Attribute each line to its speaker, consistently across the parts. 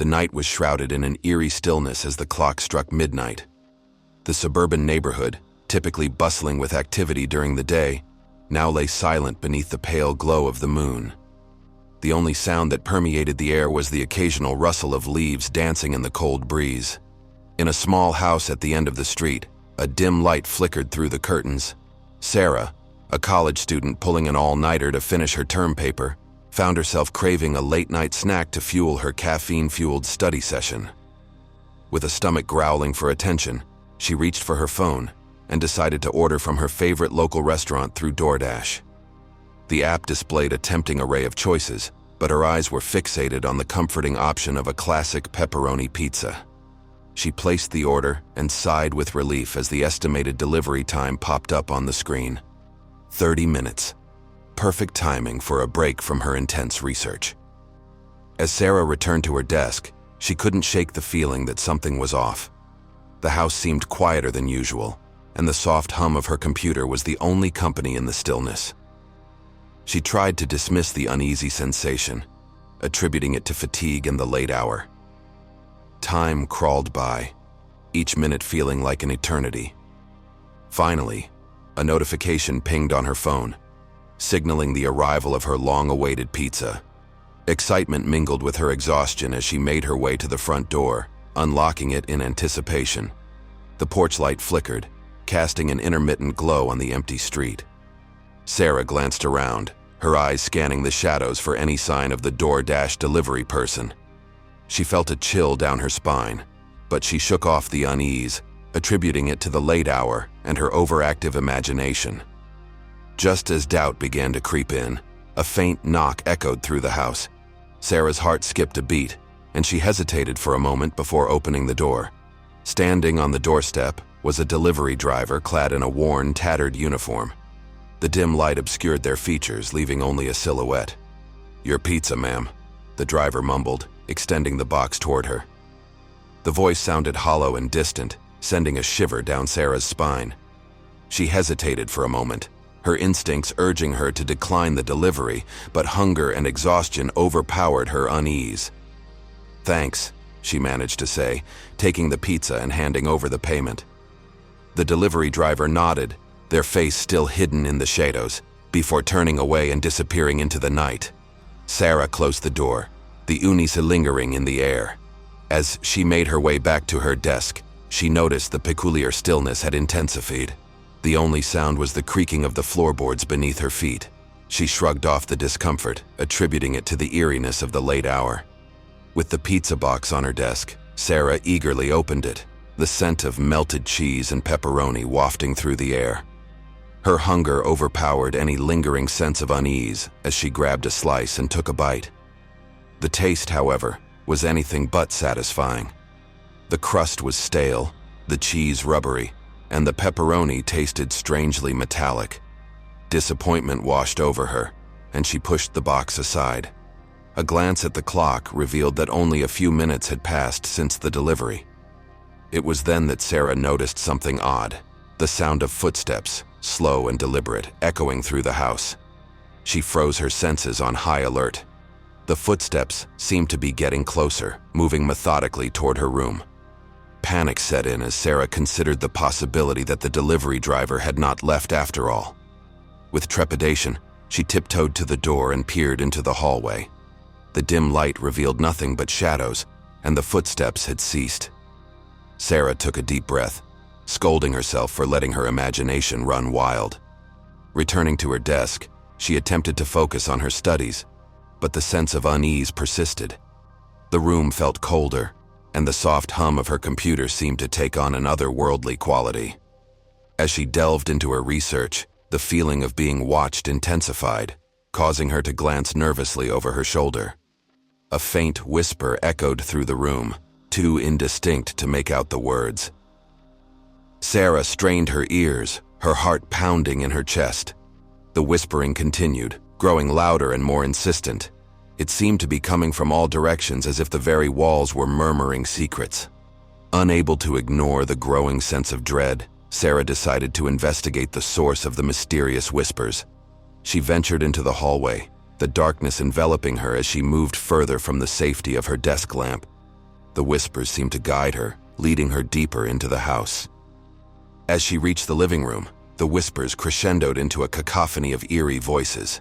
Speaker 1: The night was shrouded in an eerie stillness as the clock struck midnight. The suburban neighborhood, typically bustling with activity during the day, now lay silent beneath the pale glow of the moon. The only sound that permeated the air was the occasional rustle of leaves dancing in the cold breeze. In a small house at the end of the street, a dim light flickered through the curtains. Sarah, a college student pulling an all-nighter to finish her term paper, found herself craving a late-night snack to fuel her caffeine-fueled study session. With a stomach growling for attention, she reached for her phone and decided to order from her favorite local restaurant through DoorDash. The app displayed a tempting array of choices, but her eyes were fixated on the comforting option of a classic pepperoni pizza. She placed the order and sighed with relief as the estimated delivery time popped up on the screen. 30 minutes. Perfect timing for a break from her intense research. As Sarah returned to her desk, she couldn't shake the feeling that something was off. The house seemed quieter than usual, and the soft hum of her computer was the only company in the stillness. She tried to dismiss the uneasy sensation, attributing it to fatigue and the late hour. Time crawled by, each minute feeling like an eternity. Finally, a notification pinged on her phone, signaling the arrival of her long-awaited pizza. Excitement mingled with her exhaustion as she made her way to the front door, unlocking it in anticipation. The porch light flickered, casting an intermittent glow on the empty street. Sarah glanced around, her eyes scanning the shadows for any sign of the DoorDash delivery person. She felt a chill down her spine, but she shook off the unease, attributing it to the late hour and her overactive imagination. Just as doubt began to creep in, a faint knock echoed through the house. Sarah's heart skipped a beat, and she hesitated for a moment before opening the door. Standing on the doorstep was a delivery driver clad in a worn, tattered uniform. The dim light obscured their features, leaving only a silhouette. "Your pizza, ma'am," the driver mumbled, extending the box toward her. The voice sounded hollow and distant, sending a shiver down Sarah's spine. She hesitated for a moment, her instincts urging her to decline the delivery, but hunger and exhaustion overpowered her unease. "Thanks," she managed to say, taking the pizza and handing over the payment. The delivery driver nodded, their face still hidden in the shadows, before turning away and disappearing into the night. Sarah closed the door, the unease lingering in the air. As she made her way back to her desk, she noticed the peculiar stillness had intensified. The only sound was the creaking of the floorboards beneath her feet. She shrugged off the discomfort, attributing it to the eeriness of the late hour. With the pizza box on her desk, Sarah eagerly opened it, the scent of melted cheese and pepperoni wafting through the air. Her hunger overpowered any lingering sense of unease as she grabbed a slice and took a bite. The taste, however, was anything but satisfying. The crust was stale, the cheese rubbery, and the pepperoni tasted strangely metallic. Disappointment washed over her, and she pushed the box aside. A glance at the clock revealed that only a few minutes had passed since the delivery. It was then that Sarah noticed something odd, the sound of footsteps, slow and deliberate, echoing through the house. She froze her senses on high alert. The footsteps seemed to be getting closer, moving methodically toward her room. Panic set in as Sarah considered the possibility that the delivery driver had not left after all. With trepidation, she tiptoed to the door and peered into the hallway. The dim light revealed nothing but shadows, and the footsteps had ceased. Sarah took a deep breath, scolding herself for letting her imagination run wild. Returning to her desk, she attempted to focus on her studies, but the sense of unease persisted. The room felt colder, and the soft hum of her computer seemed to take on an otherworldly quality. As she delved into her research, the feeling of being watched intensified, causing her to glance nervously over her shoulder. A faint whisper echoed through the room, too indistinct to make out the words. Sarah strained her ears, her heart pounding in her chest. The whispering continued, growing louder and more insistent. It seemed to be coming from all directions, as if the very walls were murmuring secrets. Unable to ignore the growing sense of dread, Sarah decided to investigate the source of the mysterious whispers. She ventured into the hallway, the darkness enveloping her as she moved further from the safety of her desk lamp. The whispers seemed to guide her, leading her deeper into the house. As she reached the living room, the whispers crescendoed into a cacophony of eerie voices.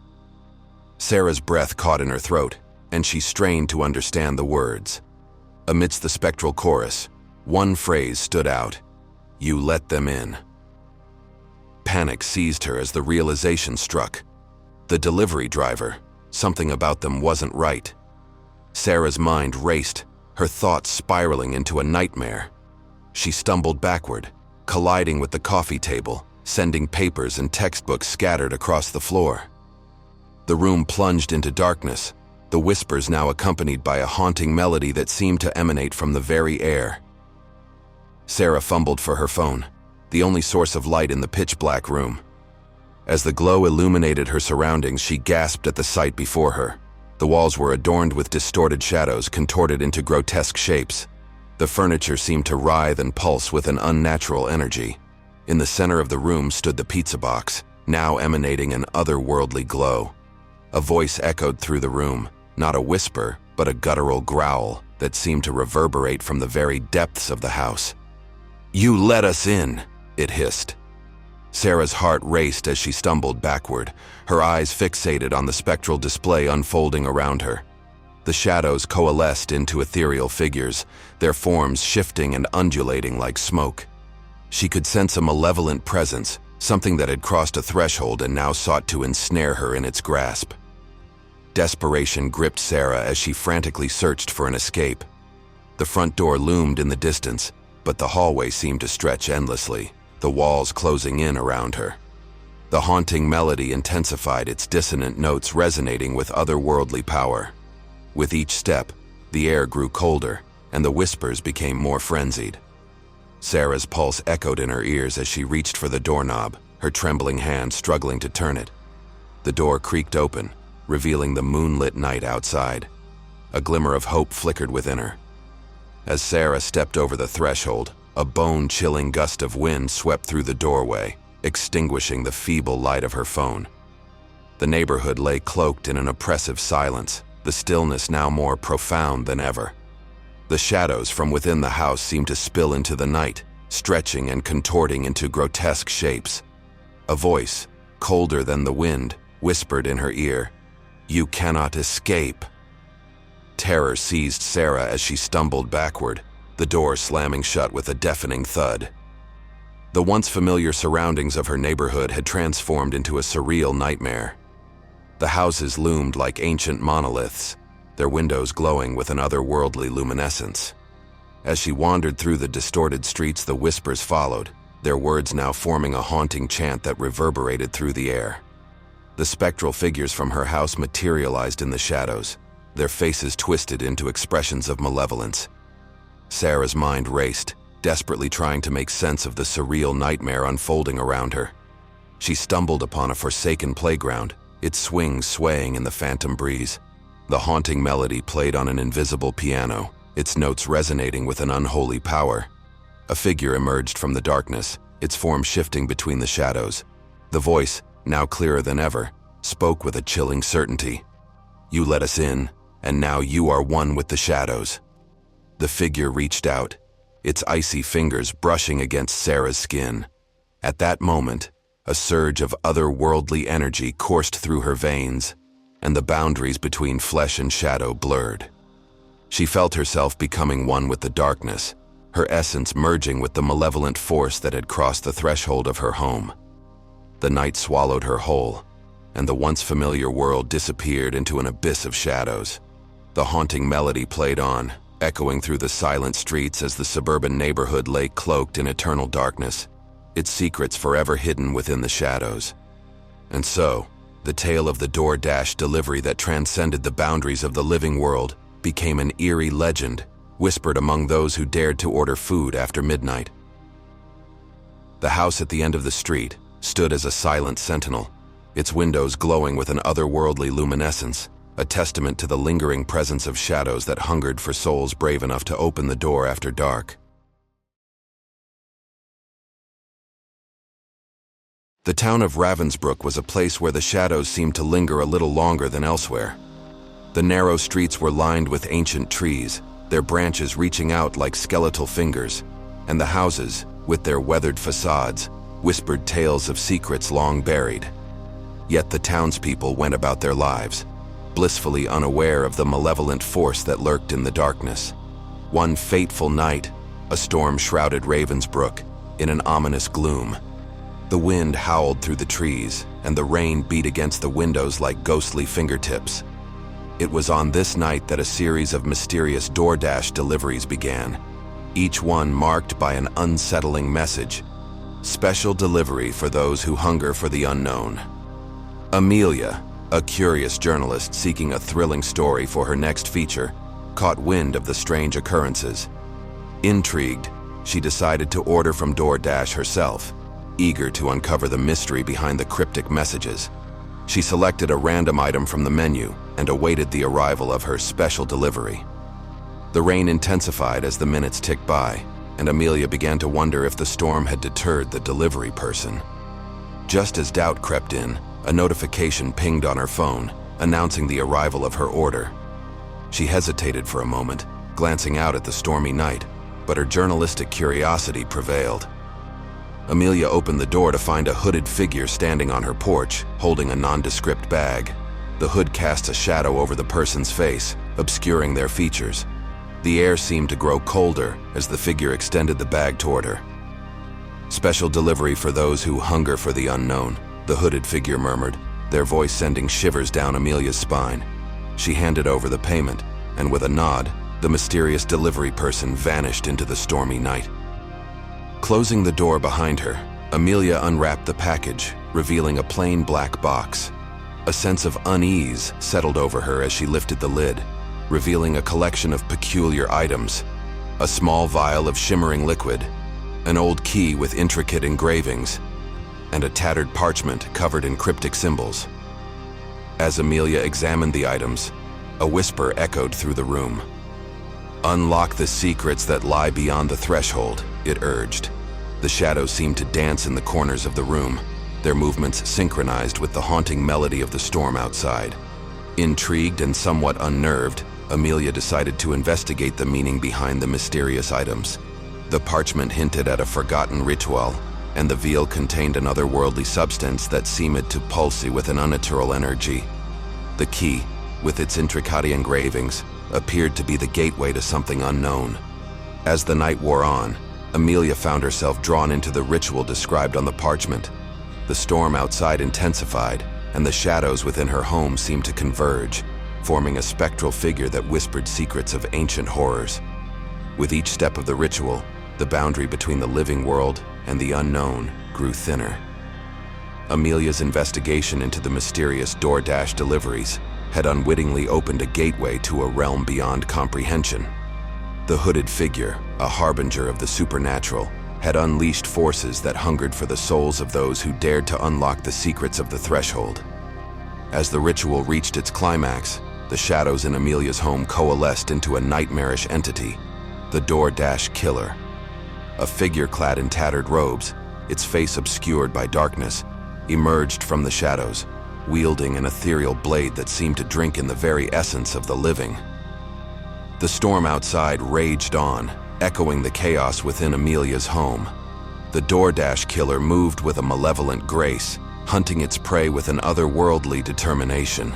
Speaker 1: Sarah's breath caught in her throat, and she strained to understand the words. Amidst the spectral chorus, one phrase stood out: "You let them in." Panic seized her as the realization struck. The delivery driver, something about them wasn't right. Sarah's mind raced, her thoughts spiraling into a nightmare. She stumbled backward, colliding with the coffee table, sending papers and textbooks scattered across the floor. The room plunged into darkness, the whispers now accompanied by a haunting melody that seemed to emanate from the very air. Sarah fumbled for her phone, the only source of light in the pitch-black room. As the glow illuminated her surroundings, she gasped at the sight before her. The walls were adorned with distorted shadows contorted into grotesque shapes. The furniture seemed to writhe and pulse with an unnatural energy. In the center of the room stood the pizza box, now emanating an otherworldly glow. A voice echoed through the room, not a whisper, but a guttural growl that seemed to reverberate from the very depths of the house. "You let us in," it hissed. Sarah's heart raced as she stumbled backward, her eyes fixated on the spectral display unfolding around her. The shadows coalesced into ethereal figures, their forms shifting and undulating like smoke. She could sense a malevolent presence, something that had crossed a threshold and now sought to ensnare her in its grasp. Desperation gripped Sarah as she frantically searched for an escape. The front door loomed in the distance, but the hallway seemed to stretch endlessly, the walls closing in around her. The haunting melody intensified, its dissonant notes resonating with otherworldly power. With each step, the air grew colder, and the whispers became more frenzied. Sarah's pulse echoed in her ears as she reached for the doorknob, her trembling hand struggling to turn it. The door creaked open, revealing the moonlit night outside. A glimmer of hope flickered within her. As Sarah stepped over the threshold, a bone-chilling gust of wind swept through the doorway, extinguishing the feeble light of her phone. The neighborhood lay cloaked in an oppressive silence, the stillness now more profound than ever. The shadows from within the house seemed to spill into the night, stretching and contorting into grotesque shapes. A voice, colder than the wind, whispered in her ear, "You cannot escape." Terror seized Sarah as she stumbled backward, the door slamming shut with a deafening thud. The once familiar surroundings of her neighborhood had transformed into a surreal nightmare. The houses loomed like ancient monoliths, their windows glowing with an otherworldly luminescence. As she wandered through the distorted streets, the whispers followed, their words now forming a haunting chant that reverberated through the air. The spectral figures from her house materialized in the shadows, their faces twisted into expressions of malevolence. Sarah's mind raced, desperately trying to make sense of the surreal nightmare unfolding around her. She stumbled upon a forsaken playground, its swings swaying in the phantom breeze. The haunting melody played on an invisible piano, its notes resonating with an unholy power. A figure emerged from the darkness, its form shifting between the shadows. The voice, now clearer than ever, spoke with a chilling certainty. "You let us in, and now you are one with the shadows." The figure reached out, its icy fingers brushing against Sarah's skin. At that moment, a surge of otherworldly energy coursed through her veins, and the boundaries between flesh and shadow blurred. She felt herself becoming one with the darkness, her essence merging with the malevolent force that had crossed the threshold of her home. The night swallowed her whole, and the once familiar world disappeared into an abyss of shadows. The haunting melody played on, echoing through the silent streets as the suburban neighborhood lay cloaked in eternal darkness, its secrets forever hidden within the shadows. And so, the tale of the DoorDash delivery that transcended the boundaries of the living world became an eerie legend, whispered among those who dared to order food after midnight. The house at the end of the street stood as a silent sentinel, its windows glowing with an otherworldly luminescence, a testament to the lingering presence of shadows that hungered for souls brave enough to open the door after dark. The town of Ravensbrück was a place where the shadows seemed to linger a little longer than elsewhere. The narrow streets were lined with ancient trees, their branches reaching out like skeletal fingers, and the houses, with their weathered facades, whispered tales of secrets long buried. Yet the townspeople went about their lives, blissfully unaware of the malevolent force that lurked in the darkness. One fateful night, a storm shrouded Ravensbrook in an ominous gloom. The wind howled through the trees, and the rain beat against the windows like ghostly fingertips. It was on this night that a series of mysterious DoorDash deliveries began, each one marked by an unsettling message: special delivery for those who hunger for the unknown. Amelia, a curious journalist seeking a thrilling story for her next feature, caught wind of the strange occurrences. Intrigued, she decided to order from DoorDash herself, eager to uncover the mystery behind the cryptic messages. She selected a random item from the menu and awaited the arrival of her special delivery. The rain intensified as the minutes ticked by, and Amelia began to wonder if the storm had deterred the delivery person. Just as doubt crept in, a notification pinged on her phone, announcing the arrival of her order. She hesitated for a moment, glancing out at the stormy night, but her journalistic curiosity prevailed. Amelia opened the door to find a hooded figure standing on her porch, holding a nondescript bag. The hood cast a shadow over the person's face, obscuring their features. The air seemed to grow colder as the figure extended the bag toward her. "Special delivery for those who hunger for the unknown," the hooded figure murmured, their voice sending shivers down Amelia's spine. She handed over the payment, and with a nod, the mysterious delivery person vanished into the stormy night. Closing the door behind her, Amelia unwrapped the package, revealing a plain black box. A sense of unease settled over her as she lifted the lid, revealing a collection of peculiar items: a small vial of shimmering liquid, an old key with intricate engravings, and a tattered parchment covered in cryptic symbols. As Amelia examined the items, a whisper echoed through the room. "Unlock the secrets that lie beyond the threshold," it urged. The shadows seemed to dance in the corners of the room, their movements synchronized with the haunting melody of the storm outside. Intrigued and somewhat unnerved, Amelia decided to investigate the meaning behind the mysterious items. The parchment hinted at a forgotten ritual, and the vial contained an otherworldly substance that seemed to pulse with an unnatural energy. The key, with its intricate engravings, appeared to be the gateway to something unknown. As the night wore on, Amelia found herself drawn into the ritual described on the parchment. The storm outside intensified, and the shadows within her home seemed to converge, forming a spectral figure that whispered secrets of ancient horrors. With each step of the ritual, the boundary between the living world and the unknown grew thinner. Amelia's investigation into the mysterious DoorDash deliveries had unwittingly opened a gateway to a realm beyond comprehension. The hooded figure, a harbinger of the supernatural, had unleashed forces that hungered for the souls of those who dared to unlock the secrets of the threshold. As the ritual reached its climax, the shadows in Amelia's home coalesced into a nightmarish entity, the DoorDash killer. A figure clad in tattered robes, its face obscured by darkness, emerged from the shadows, wielding an ethereal blade that seemed to drink in the very essence of the living. The storm outside raged on, echoing the chaos within Amelia's home. The DoorDash killer moved with a malevolent grace, hunting its prey with an otherworldly determination.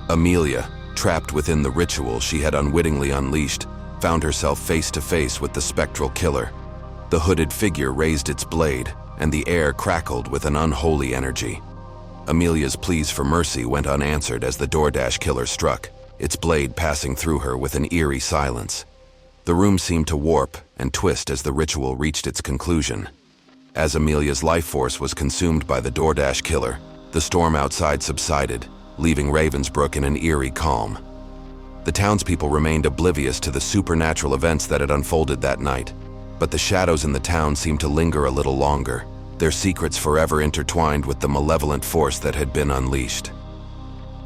Speaker 1: Amelia, trapped within the ritual she had unwittingly unleashed, found herself face to face with the spectral killer. The hooded figure raised its blade, and the air crackled with an unholy energy. Amelia's pleas for mercy went unanswered as the DoorDash killer struck, its blade passing through her with an eerie silence. The room seemed to warp and twist as the ritual reached its conclusion. As Amelia's life force was consumed by the DoorDash killer, the storm outside subsided, leaving Ravensbrook in an eerie calm. The townspeople remained oblivious to the supernatural events that had unfolded that night, but the shadows in the town seemed to linger a little longer, their secrets forever intertwined with the malevolent force that had been unleashed.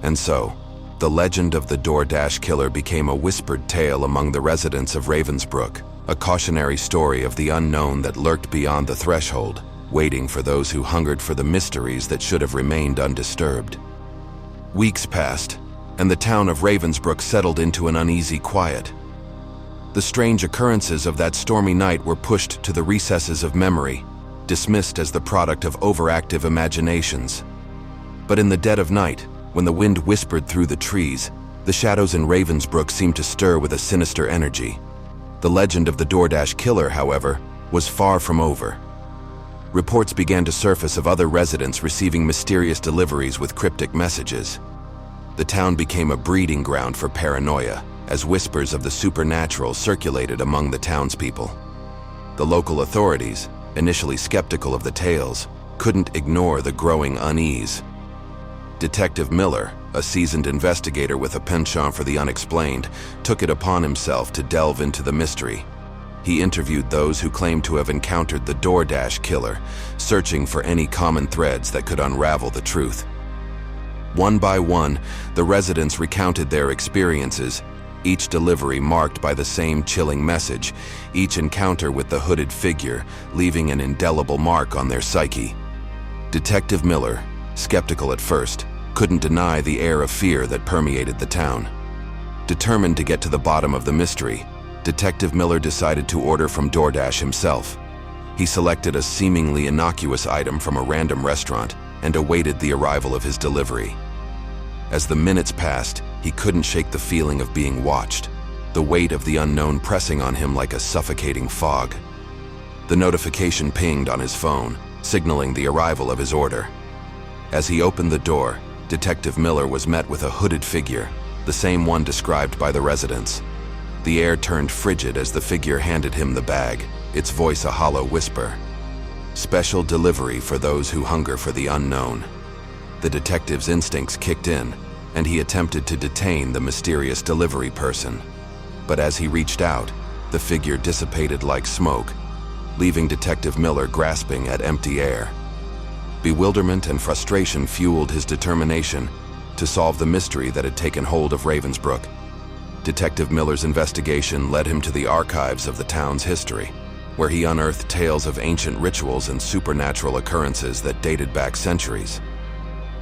Speaker 1: And so, the legend of the DoorDash killer became a whispered tale among the residents of Ravensbrook, a cautionary story of the unknown that lurked beyond the threshold, waiting for those who hungered for the mysteries that should have remained undisturbed. Weeks passed, and the town of Ravensbrook settled into an uneasy quiet. The strange occurrences of that stormy night were pushed to the recesses of memory, dismissed as the product of overactive imaginations. But in the dead of night, when the wind whispered through the trees, the shadows in Ravensbrook seemed to stir with a sinister energy. The legend of the DoorDash killer, however, was far from over. Reports began to surface of other residents receiving mysterious deliveries with cryptic messages. The town became a breeding ground for paranoia, as whispers of the supernatural circulated among the townspeople. The local authorities, initially skeptical of the tales, couldn't ignore the growing unease. Detective Miller, a seasoned investigator with a penchant for the unexplained, took it upon himself to delve into the mystery. He interviewed those who claimed to have encountered the DoorDash killer, searching for any common threads that could unravel the truth. One by one, the residents recounted their experiences, each delivery marked by the same chilling message, each encounter with the hooded figure leaving an indelible mark on their psyche. Detective Miller, skeptical at first, couldn't deny the air of fear that permeated the town. Determined to get to the bottom of the mystery, Detective Miller decided to order from DoorDash himself. He selected a seemingly innocuous item from a random restaurant and awaited the arrival of his delivery. As the minutes passed, he couldn't shake the feeling of being watched, the weight of the unknown pressing on him like a suffocating fog. The notification pinged on his phone, signaling the arrival of his order. As he opened the door, Detective Miller was met with a hooded figure, the same one described by the residents. The air turned frigid as the figure handed him the bag, its voice a hollow whisper. Special delivery for those who hunger for the unknown. The detective's instincts kicked in, and he attempted to detain the mysterious delivery person. But as he reached out, the figure dissipated like smoke, leaving Detective Miller grasping at empty air. Bewilderment and frustration fueled his determination to solve the mystery that had taken hold of Ravensbrook. Detective Miller's investigation led him to the archives of the town's history, where he unearthed tales of ancient rituals and supernatural occurrences that dated back centuries.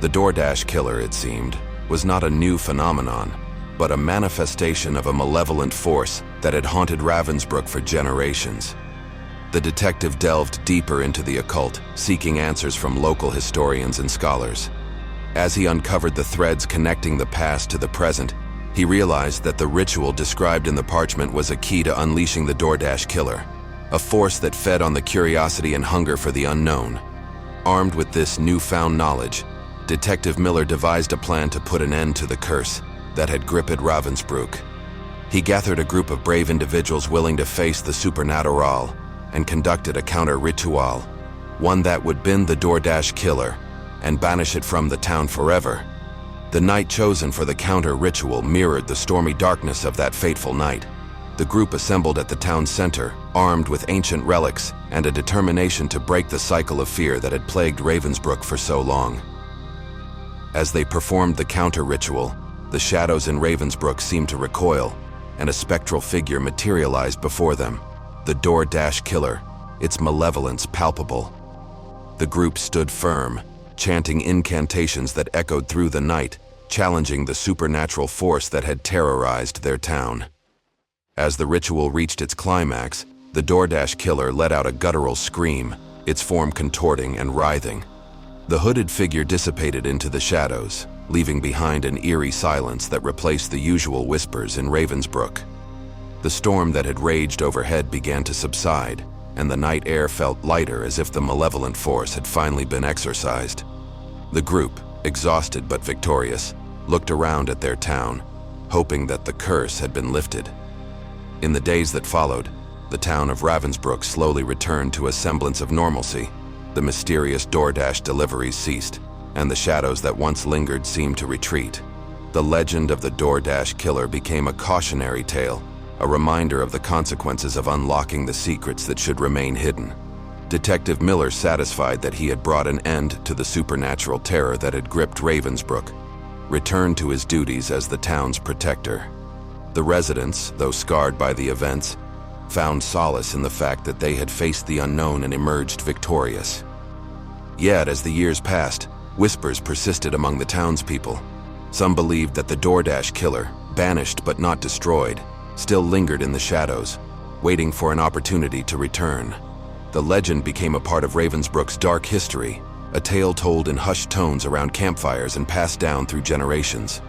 Speaker 1: The DoorDash killer, it seemed, was not a new phenomenon, but a manifestation of a malevolent force that had haunted Ravensbrook for generations. The detective delved deeper into the occult, seeking answers from local historians and scholars. As he uncovered the threads connecting the past to the present, he realized that the ritual described in the parchment was a key to unleashing the DoorDash killer, a force that fed on the curiosity and hunger for the unknown. Armed with this newfound knowledge, Detective Miller devised a plan to put an end to the curse that had gripped Ravensbrook. He gathered a group of brave individuals willing to face the supernatural and conducted a counter-ritual, one that would bend the DoorDash killer and banish it from the town forever. The night chosen for the counter-ritual mirrored the stormy darkness of that fateful night. The group assembled at the town center, armed with ancient relics and a determination to break the cycle of fear that had plagued Ravensbrook for so long. As they performed the counter-ritual, the shadows in Ravensbrook seemed to recoil, and a spectral figure materialized before them, the DoorDash killer, its malevolence palpable. The group stood firm, chanting incantations that echoed through the night, challenging the supernatural force that had terrorized their town. As the ritual reached its climax, the DoorDash killer let out a guttural scream, its form contorting and writhing. The hooded figure dissipated into the shadows, leaving behind an eerie silence that replaced the usual whispers in Ravensbrook. The storm that had raged overhead began to subside, and the night air felt lighter as if the malevolent force had finally been exorcised. The group, exhausted but victorious, looked around at their town, hoping that the curse had been lifted. In the days that followed, the town of Ravensbrook slowly returned to a semblance of normalcy. The mysterious DoorDash deliveries ceased, and the shadows that once lingered seemed to retreat. The legend of the DoorDash killer became a cautionary tale, a reminder of the consequences of unlocking the secrets that should remain hidden. Detective Miller, satisfied that he had brought an end to the supernatural terror that had gripped Ravensbrook, returned to his duties as the town's protector. The residents, though scarred by the events, found solace in the fact that they had faced the unknown and emerged victorious. Yet, as the years passed, whispers persisted among the townspeople. Some believed that the DoorDash killer, banished but not destroyed, still lingered in the shadows, waiting for an opportunity to return. The legend became a part of Ravensbrook's dark history, a tale told in hushed tones around campfires and passed down through generations.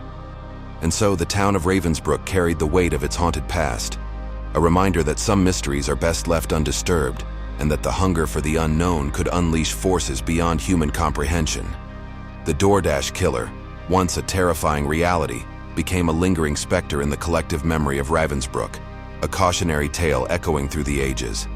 Speaker 1: And so the town of Ravensbrook carried the weight of its haunted past, a reminder that some mysteries are best left undisturbed, and that the hunger for the unknown could unleash forces beyond human comprehension. The DoorDash killer, once a terrifying reality, became a lingering specter in the collective memory of Ravensbrook, a cautionary tale echoing through the ages.